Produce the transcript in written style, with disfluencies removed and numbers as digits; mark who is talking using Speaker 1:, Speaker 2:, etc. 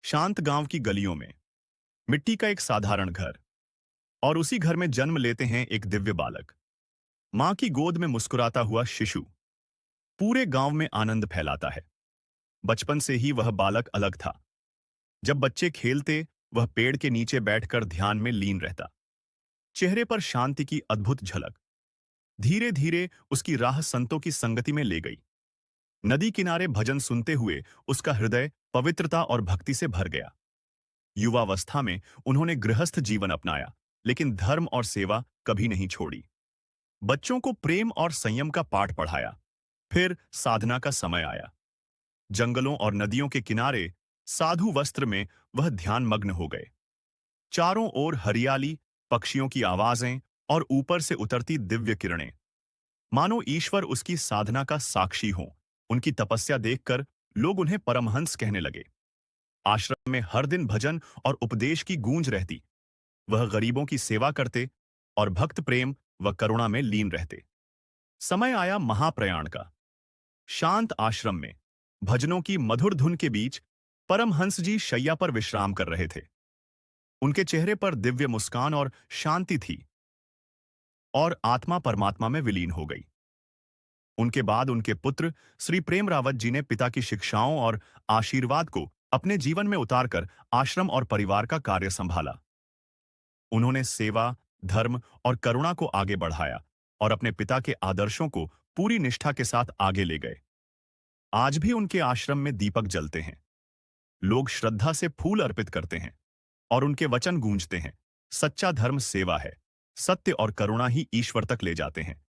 Speaker 1: शांत गांव की गलियों में मिट्टी का एक साधारण घर, और उसी घर में जन्म लेते हैं एक दिव्य बालक। मां की गोद में मुस्कुराता हुआ शिशु पूरे गांव में आनंद फैलाता है। बचपन से ही वह बालक अलग था। जब बच्चे खेलते, वह पेड़ के नीचे बैठकर ध्यान में लीन रहता, चेहरे पर शांति की अद्भुत झलक। धीरे धीरे उसकी राह संतों की संगति में ले गई। नदी किनारे भजन सुनते हुए उसका हृदय पवित्रता और भक्ति से भर गया। युवावस्था में उन्होंने गृहस्थ जीवन अपनाया, लेकिन धर्म और सेवा कभी नहीं छोड़ी। बच्चों को प्रेम और संयम का पाठ पढ़ाया। फिर साधना का समय आया। जंगलों और नदियों के किनारे साधु वस्त्र में वह ध्यान मग्न हो गए। चारों ओर हरियाली, पक्षियों की आवाजें और ऊपर से उतरती दिव्य किरणें, मानो ईश्वर उसकी साधना का साक्षी हो। उनकी तपस्या देखकर लोग उन्हें परमहंस कहने लगे। आश्रम में हर दिन भजन और उपदेश की गूंज रहती। वह गरीबों की सेवा करते और भक्त प्रेम व करुणा में लीन रहते। समय आया महाप्रयाण का। शांत आश्रम में भजनों की मधुर धुन के बीच परमहंस जी शैया पर विश्राम कर रहे थे। उनके चेहरे पर दिव्य मुस्कान और शांति थी, और आत्मा परमात्मा में विलीन हो गई। उनके बाद उनके पुत्र श्री प्रेम रावत जी ने पिता की शिक्षाओं और आशीर्वाद को अपने जीवन में उतारकर आश्रम और परिवार का कार्य संभाला। उन्होंने सेवा, धर्म और करुणा को आगे बढ़ाया और अपने पिता के आदर्शों को पूरी निष्ठा के साथ आगे ले गए। आज भी उनके आश्रम में दीपक जलते हैं। लोग श्रद्धा से फूल अर्पित करते हैं और उनके वचन गूंजते हैं, सच्चा धर्म सेवा है, सत्य और करुणा ही ईश्वर तक ले जाते हैं।